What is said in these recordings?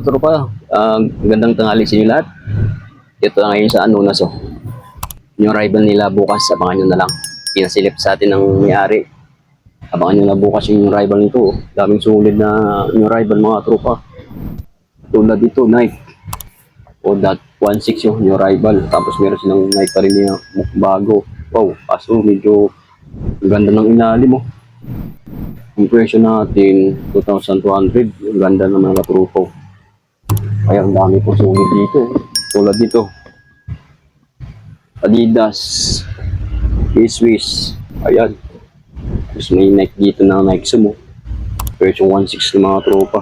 tropa, gandang tanghali sa inyo lahat. Ito na ngayon sa Anonas. Yung arrival nila bukas, abangan nyo na lang. Pinasilip sa atin ng may-ari. Abangan nyo na bukas yung arrival nito. Daming sulit na yung arrival mga tropa. Tulad dito, Nike. O that 1.6 yung arrival. Tapos meron silang Nike pa rin yung bago. Wow, kaso medyo ganda ng ilalim. Yung presyo natin, 2,200. Yung ganda ng mga tropa. Kaya ang dami po sulit dito. Tulad dito, Adidas, Swiss. Ayan. Tapos may Nike dito na Nike Sumo. Version 1.6 ng mga tropa.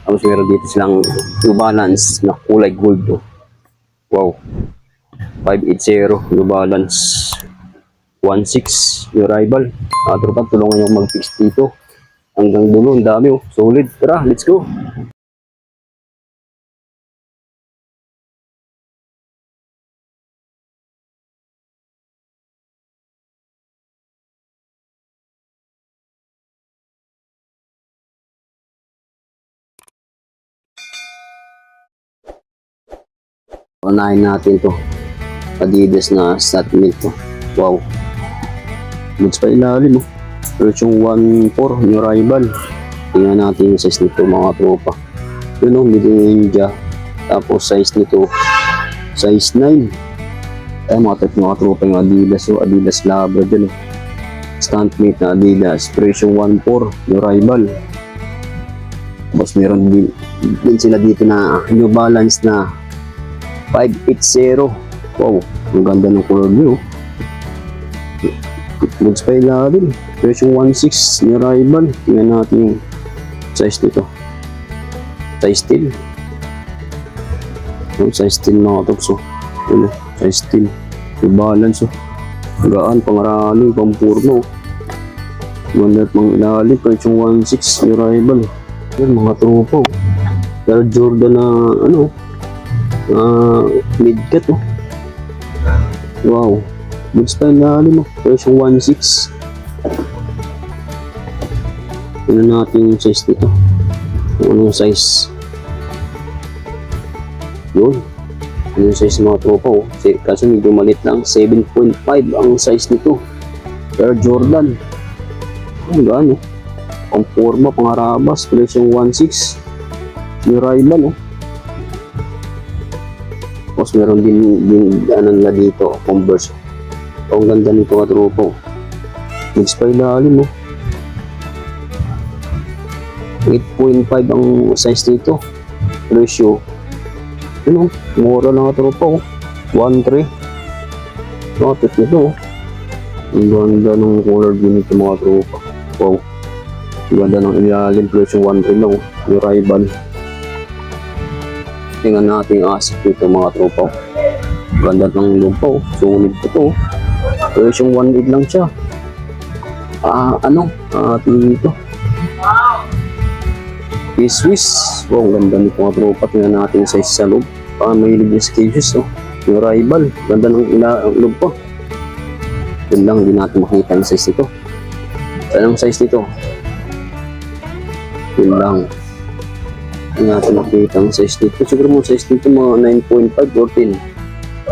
Tapos meron dito silang New Balance na kulay gold. Wow. 580 New Balance 1.6 yung rival. Mga tropa, tulungan yung mag-fix dito. Hanggang dulo, ang dami. Solid. Tara, let's go. Unahin natin to Adidas na Statmilk to. Wow, goods pa ilalim version 1.4 new rival. Tingnan natin yung size nito mga tropa. Yun made in India. Tapos size nito size 9. Ay mga tropa yung Adidas. So Adidas Labra dyan Statmilk na Adidas version 1.4 new rival. Tapos meron din sila dito na New Balance na 580. Wow, ang ganda ng color blue. Goods pa ilalim. Version 1.6 ni rival. Tingnan natin yung size nito. Size 10. Oh, size 10 mga tops. Size 10. Yung balance. Gaan, pangarali, pampurno. Ganda at mga ilalim. Version 1.6 ni rival. Yan mga tropo. Pero Jordan na mid-cut. Wow, goods pa ilalim version 1.6. Tignan natin yung size nito. Anong size? Yun, yung size mga tropa kasi medyo malit lang. 7.5 ang size nito. Pero Jordan ang gaan pang forma, pang harabas, version 1.6 yung rival Tapos meron din nila dito, Converse. Ang ganda nito mga tropa. Goods pa ilalim 8.5 ang size nito. Ratio. Mura lang mga tropa 1.3. Bakit nito ang ganda ng color din nito mga tropa. Wow. Ang ganda ng ilalim, version 1.3 lang yung rival. Tingnan natin yung asset dito mga tropa. Ganda ng lumpaw. Sulit ito. Version 1.8 lang siya. Dito. Swiss. Wow, ganda nito mga tropa. Tingnan natin yung size sa loob. Mahilig yung cases. Yung rival. Ganda ng lumpaw. Yun lang, hindi natin makita yung size nito. Saan ang size nito? Yun lang. Hindi natin makita ang size dito. Siguro mo size dito mga 9.5 or 10.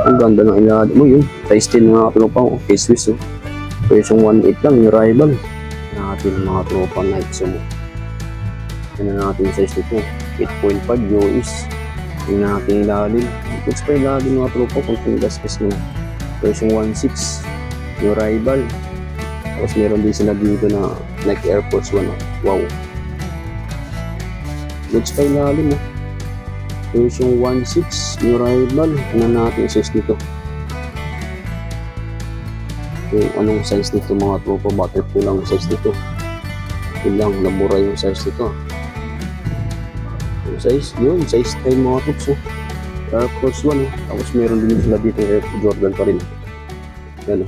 Ang ganda ng ilalim mo yun. Size 10 mga tropa kay Swiss version 1.8 lang yung rival. Natin mga tropa Nike Sumo. Tingnan natin yung size dito 8.5 US. Tingnan natin ilalim. Goods pa ilalim mga tropa kung tinggaskas mo. Version 1.6 yung rival. Tapos meron din sila dito na Nike Air Force 1. Wow, goods pa ilalim version 1.6 new rival. Tingnan natin yung size nito. Kung anong size nito mga tropa. Butterfly lang yung size nito. Yun lang, nabura yung size nito. Yung size, yun, size 10 mga trops Air Force 1 Tapos meron din sila dito Air Jordan pa rin. Yan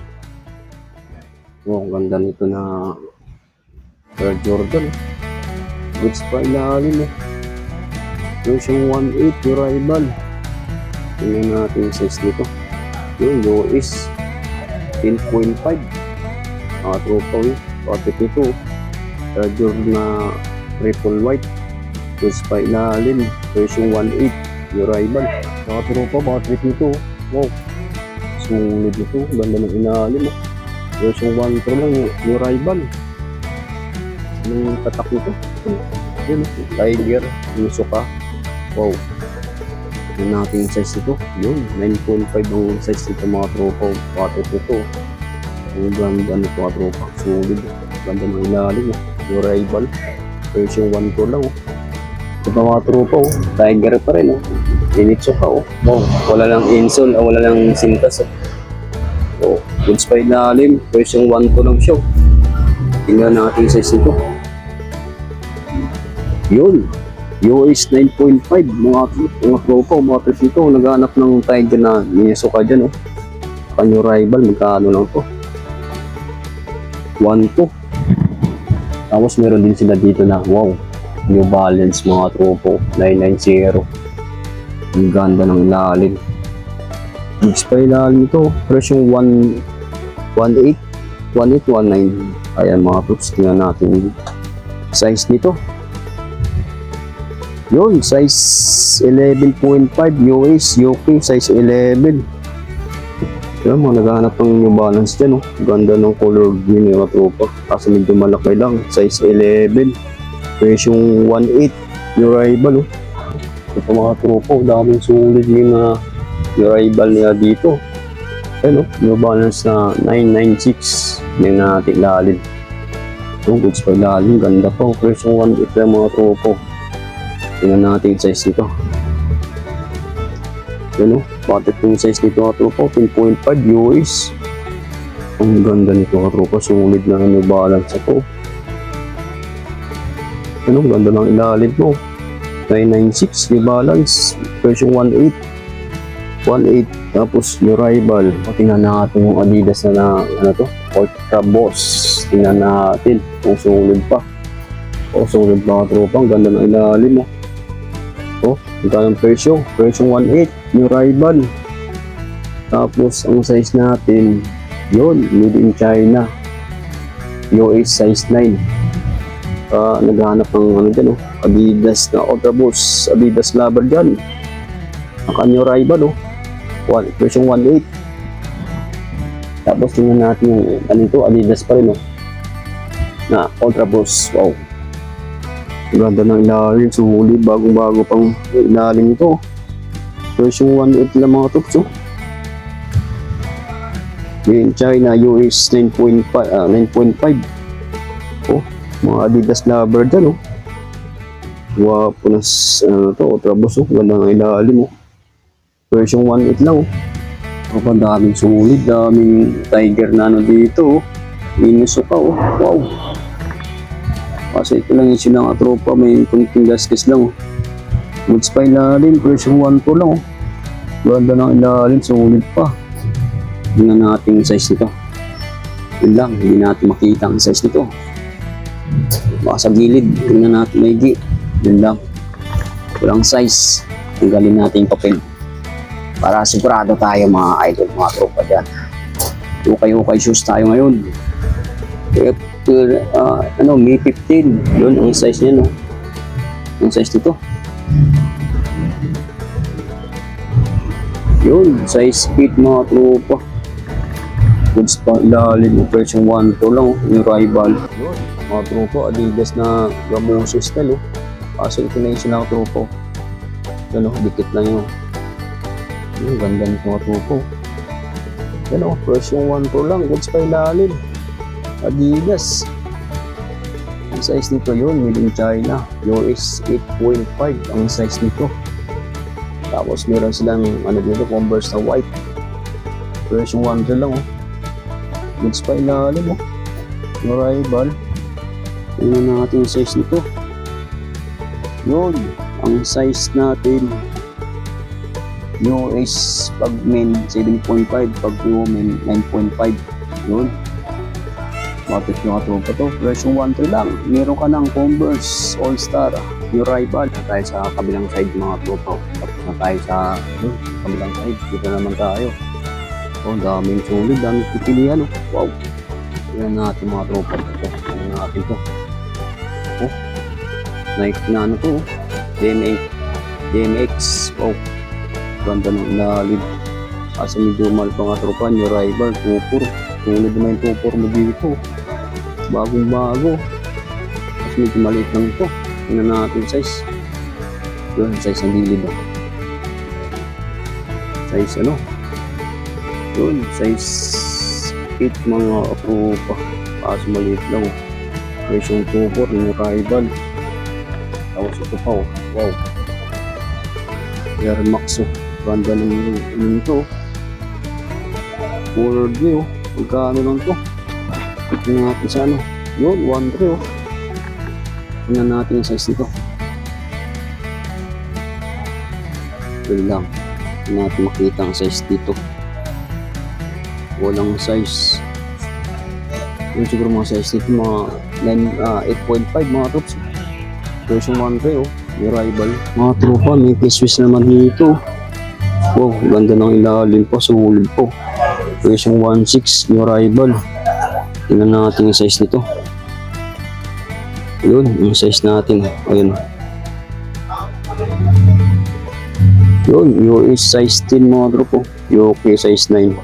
wow, ang ganda nito na Air Jordan goods pa ilalim version 1.8 yung rival. Tingnan natin yung size nito. Yung US 10.5 mga tropa bakit ito Jordan na triple white goods pa ilalim. version 1.8, new rival. Mga tropa, mga trip nito. Wow, sulit nito. Ganda ng ilalim. Version 1 Pro lang, new rival. Anong tatak nito? Yun, Tiger, yung suka. Wow. Yun natin yung size nito. Yun, 9.5 ang size nito mga tropa. Water nito. Ang ganda nito mga tropa. Solid. Ganda ng ilalim. New rival. Version 1 Pro lang. Ito pa mga tropa. Tiger pa rin. Init suka. Wow. Wala lang insole. Wala lang sintas. Oh, goods pa ilalim. Version 1 Pro lang siya. Tingnan natin yung size nito. Yun. US 9.5 mga tropa, mga trip nito. Naghanap ng Tiger na minisuka dyan. Kanyo rival, magkano lang to? 1.2. Tapos meron din sila dito na wow, New Balance mga tropa 990. Ang ganda ng ilalim. Mix pa ilalim ito. Presyong 1.18 1.819. Ayan mga troops, tingnan natin size nito. Yun, size 11.5 US, UK, size 11. Yan, mga naghahanap ng New Balance dyan, Ganda ng color green yung tropa. Kasi medyo malaki lang, size 11. Presyong 1.8, new rival, Ito mga tropa, daming sulit yung new rival niya dito. Ayan, New Balance na 996. Yan natin lalim. Goods pa lalim, ganda pa. Presyong 1.8 yung mga tropa. Tingnan natin yung size nito. Yan bakit yung size nito mga tropa? 10.5 US. Ang ganda nito mga tropa. Sulit na New Balance ito. Yan ganda ng ilalim mo. 996 New Balance. Version 1.8. 1.8. Tapos New Rival. Tingnan natin yung Adidas na Ultra Boss. Tingnan natin kung sulit pa. Sulit mga tropa. Ang ganda ng ilalim mo. Ito ang version 1.8, new rival. Tapos ang size natin, yun, made in China. US size 9. Naghahanap ng dyan, Adidas na Ultra Boost, Adidas Lover dyan. Ang new rival, version 1.8. Tapos tingnan natin yung Adidas pa rin, na Ultra Boost. Wow. Ganda ng ilalim, sulit, bagong-bago pang ilalim ito. Version 1.8 lang mga tops, in China, US 9.5. Mga Adidas Lover dyan, Wapo na Ultra Boost, ganda ng ilalim, Version 1.8 lang, daming sulit, daming Tiger na dito, Minisuka, wow. Kasi ito lang yung silang tropa, may kunting gasgas lang. Goods pa ilalim, version 1 Pro lang. Ganda ng ilalim, sulit pa. Tingnan natin yung size nito. Yun lang, hindi natin makita ang size nito. Baka sa gilid, tingnan natin maigi. Yun lang. Walang size. Tanggalin natin yung papel. Para sigurado tayo mga idol, mga tropa dyan. Ukay-ukay shoes tayo ngayon. May 15. Yun ang size niya, Ang size nito. Yun, size 8 mga tropa. Goods pa ilalim, version 1 Pro lang, yung rival. Yun, mga tropa, Adidas na Gamoso style, Kasi ito na yung silang tropa. Yun, dikit lang yun. Yung ganda nito mga tropa. Yan, version 1 Pro lang, goods pa ilalim. Adidas. Ang size nito yun, made in China. US 8.5 ang size nito. Tapos meron silang dito, Converse na white. Version 1 lang, Goods pa ilalim, New rival. Tingnan natin yung size nito. Yun, ang size natin. US pag men 7.5, pag women 9.5. Yun. Bakit yung tropa to? Version 1.3 lang. Meron ka ng Converse All-Star, New Rival. Tayo sa kabilang side mga tropa. Tapos na tayo sa kabilang side. Dito naman tayo. Daming sulit, daming pipilian. Wow. Tingnan natin mga tropa. Tingnan natin to. Nike na to. DMA. DMX. Wow, ganda ng ilalim. Kasi medyo mahal pa nga tropa, new rival, 2.4. Tulad naman yung 2.4 mo dito. Bagong bago. Kasi medyo maliit lang ito. Tingnan natin size. Yun, size ng gilid. Size ano? Yun, size 8 mga tropa. Kasi maliit lang. Version 2.4, new rival. Tapos ito pa, wow. Air Max, ganda ng ito. Forward view, magkano lang to? Tingnan natin sa ano. Yun, 1.3 oh. Tingnan natin yung size nito. Wait lang. Tingnan natin makita ang size dito. Walang size. Yun siguro mga size dito, mga 8.5 mga tops. Version 1.3 oh. Yung rival. Mga tropa, may K-Swiss naman dito. Wow, ganda ng ilalim po, sulit po. Version 1.6, yung rival. Tingnan natin yung size nito. Yun, yung size natin. Ayun. Yun, US size 10 mga tropa. UK size 9.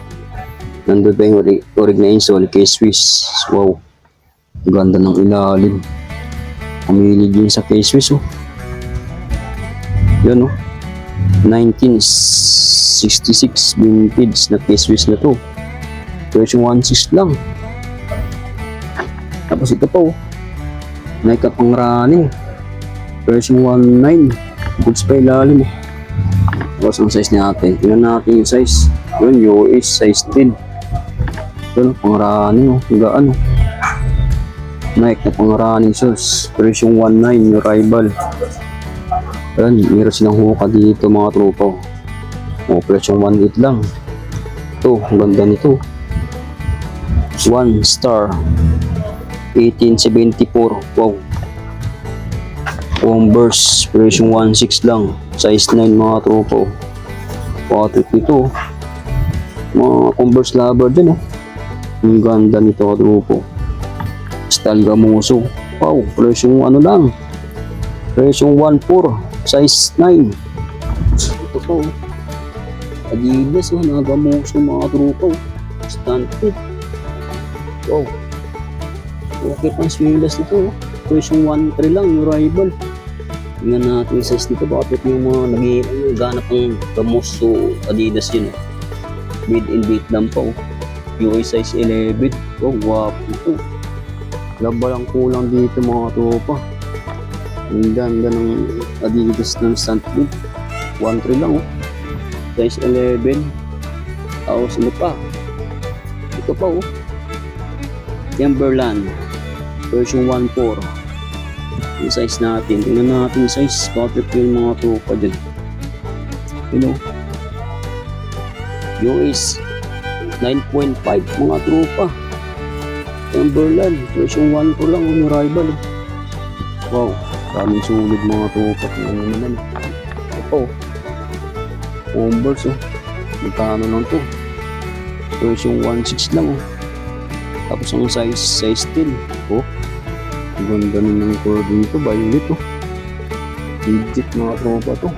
Nandun pa yung orig na insole, K-Swiss. Wow, ganda ng ilalim. Pamilig yun sa K-Swiss oh. Yan oh. 1966 vintage na K-Swiss na to. Version 1.6 lang. Tapos ito pa oh. Nike pang running. Version 1.9. Goods pa ilalim oh. Tapos ang size natin. Tingnan natin yung size. Yun, US size 10. Yun, pang running oh. Higaan oh. Nike na pang running shoes. Version 1.9 yung rival. Ayan, meron silang huka dito mga tropa. O, presyo 1.8 lang. Ito, ang ganda nito. 1 star. 1874. Wow. Converse, presyo 1.6 lang. Size 9 mga tropa. Patrick nito. Mga Converse lover din oh. Ang ganda nito mga tropa. Style Gamuso. Wow, presyo ano lang. Presyo 1.4. Size 9. Ito po. Adidas oh. Nagamuso mga tropa oh. Stand fit. Wow. Okay pang swilas nito oh. Presyo 1.3 lang yung rival. Tingnan natin yung size nito. Bakit yung mga nag-ganap ang Gamuso Adidas yun oh. Made in Vietnam pa oh. US size 11. Oh, wapo ito. Laba lang kulang dito mga tropa. Ang ganda ng Adidas ng Stuntfit. 1.3 lang oh. Size 11. Tapos ano pa? Ito pa oh. Timberland. Version 1.4. Yung size natin. Tingnan natin yung size. Bakit yung mga tropa dyan. You know. US 9.5 mga tropa. Timberland. Version 1.4 lang. Yung rival oh. Wow. Daming sulit mga tropa. Ano naman. Ito. Converse oh. Magkano lang to. Version 1.6 lang oh. Tapos ang size 10. Oh. Ang ganda ng cord nito. Violet oh. Legit mga tropa to.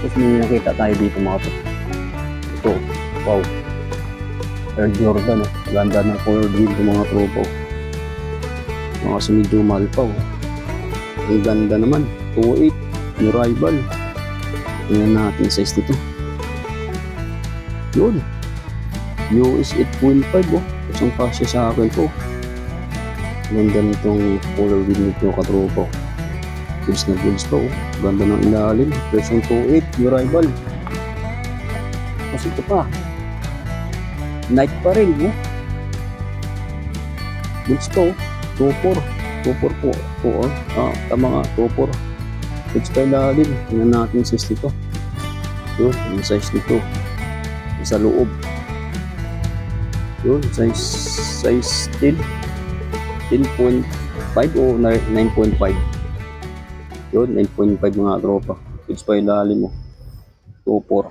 Tapos may nakita tayo dito mga tropa. Ito. Wow. Air Jordan oh. Ganda ng cord dito mga tropa oh. Mga medyo mahal pa oh. Ang ganda naman. 2.8. Yung rival. Tingnan natin size nito. Yun. US 8.5 oh. Isang kasya sa akin po. Ganda nitong color wheel nito katropa. Goods na goods pa oh. Ganda ng ilalim. Version 2.8. Yung rival. Kasi ito pa. Nike pa rin oh. Goods pa oh. 2.4. 2.4 po. Tama nga. 2.4. Goods pa ilalim. Tingnan natin yung size nito. Yun. Yung size nito. Sa loob. Yun. Size 10. 10.5 o 9.5. Yun. 9.5 mga tropa. Goods pa ilalim mo. 2.4.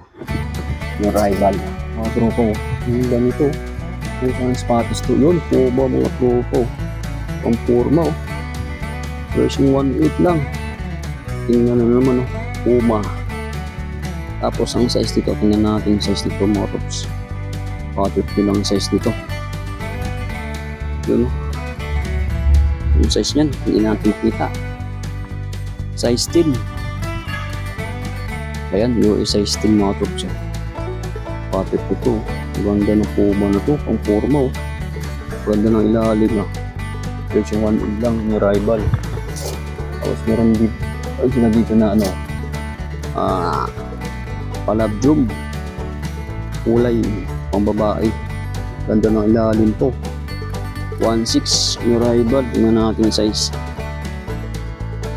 Yung rival. Mga tropa mo. Yung ganito. Yung sapatos to. Yun. Poba mga tropa. Pang forma oh. Version 1.8 lang. Tingnan na naman oh. Puma. Tapos ang size nito, tingnan natin yung size nito mga tops. 50 lang ang size nito. Yun o. Yung size niyan, hindi natin makita. Size 10. Ayan, yung size 10 mga tops. 52. Ganda ng Puma na to, pang forma o. Ganda ng ilalim na. Version 1 lang, may rival. Tapos meron dito, dito na ano, palabjum. Kulay, pang babae. Ganda ng ilalim to. 1.6 yung rival. Tingnan natin yung size.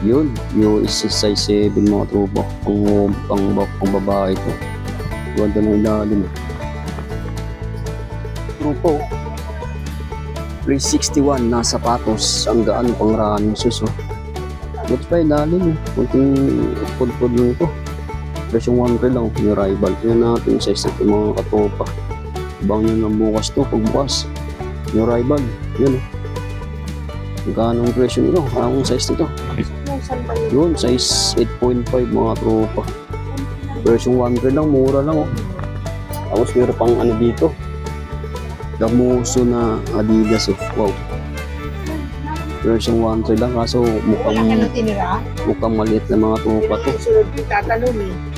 Yun, yung is size 7 mga tropa. Pang babae to. Ganda ng ilalim. Tropa oh. 361 na sapatos. Ang gaan pang running shoes oh. Boots pa ilalim oh. Kunting pod-pod lang ito. Version 1 lang yung rival. Tingnan natin yung size nito mga katropa. Bang nyo ng bukas to. Pagbukas yung rival. Yun oh. Magkano ang presyo nito? Anong size nito? Yun, size 8.5 mga tropa. Version 1 lang, mura lang oh. Tapos meron pang ano dito. Gamuso na Adidas oh. Wow. Version 1 lang kaso mukhang maliit na mga tropa to.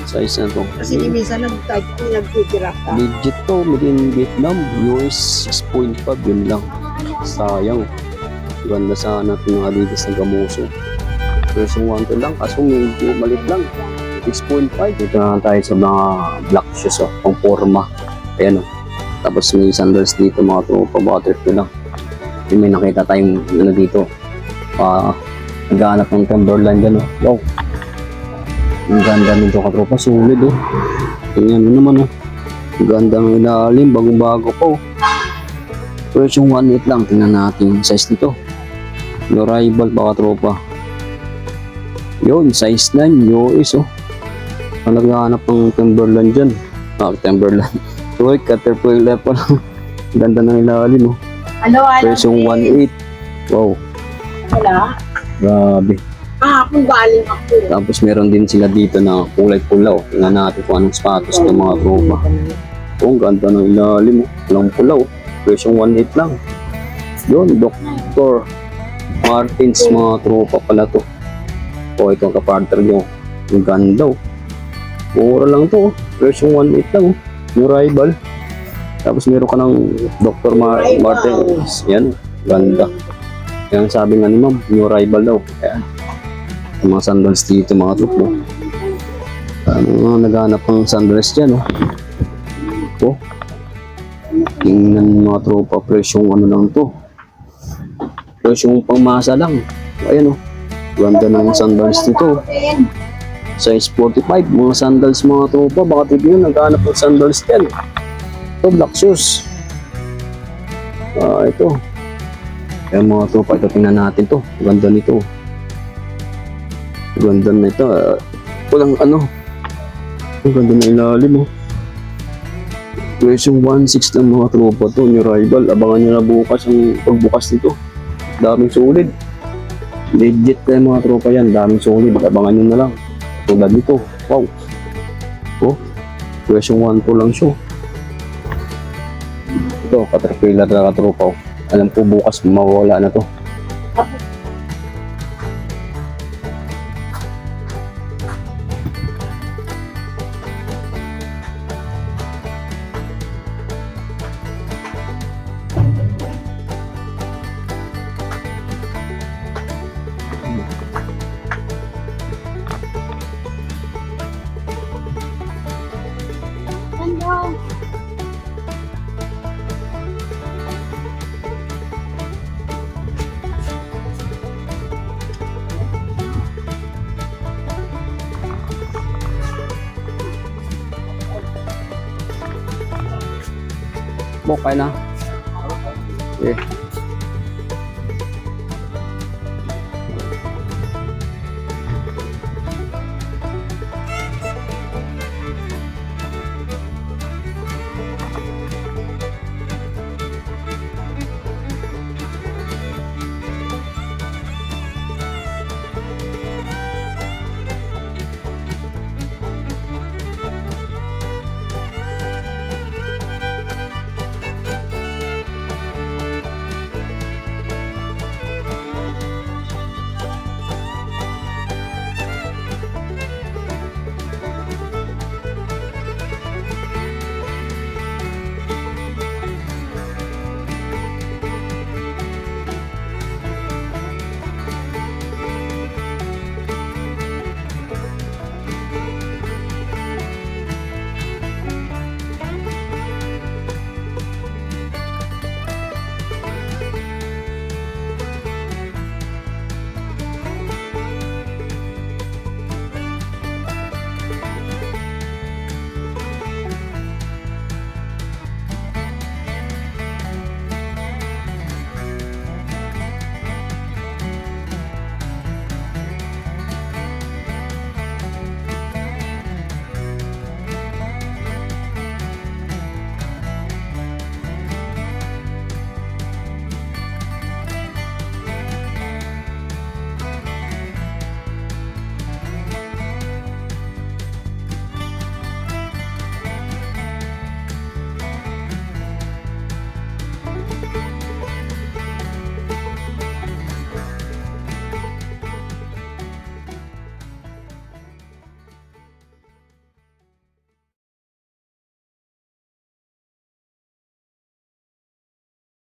Size na to. Kasi minsan nagtitira ka. Legit to, made in Vietnam. US 6.5 yun lang. Sayang. Ganda sana ito ng Adidas na gamuso. Version 1 lang kaso medyo maliit lang. 6.5. Dito na tayo sa mga black shoes oh, pang forma. Ayan oh. Tapos may sandals dito mga tropa, butterfly lang. Yung may nakita tayong ano dito. Naghahanap ng Timberland dyan oh. Wow. Ang ganda nito katropa, solid oh. Tingnan mo naman oh. Ang ganda ng ilalim, bagong-bago pa oh. Version 1.8 lang, tingnan natin yung size nito. Yung rival pa katropa. Yun, size 9, US oh. Ang naghahanap ng Timberland dyan. Timberland. Uy, Caterpillar pa lang. Ganda ng ilalim oh. Ano, Version 1.8. Wow. Wala. Grabe. Kung galing ako. Tapos meron din sila dito na kulay pulaw. Tingnan natin kung anong sapatos ng mga tropa. Oh, ganda ng ilalim oh. Walang pulaw. Version 1.8 lang. Yun, Dr. Martens mga tropa pala to. Oh, itong kapartner nyo. Ang ganda oh. Mura lang to oh. Version 1.8 lang oh. Yung rival. Tapos meron ka ng Dr. Martens. Yan, ganda. Yan sabi nga ni ma'am, yung rival daw. Ayan. Yung mga sandals dito mga tropa. Naghanap ng sandals dyan oh. Oh. Tingnan mga tropa, presyong ano lang to. Presyong pangmasa lang. Ayan oh. Ganda ng sandals dito. Size 45, mga sandals mga tropa. Baka tibi yun, naghanap ng sandals dyan. Ito, black shoes. Ito. Ayan mga tropa, ito tingnan natin to. Ganda nito. Ganda na ito. Walang ano. Ang ganda na ilalim oh. Version 1.6 ng mga tropa to. Yung rival. Abangan nyo na bukas ang pagbukas nito. Daming solid. Legit kayo mga tropa yan. Daming solid. Abangan nyo na lang. Tulad nito. Wow. Oh. Version 1 po lang siya. Ito, Caterpillar na katropa. Alam ko bukas mawawala na to. Bokay na. Okay.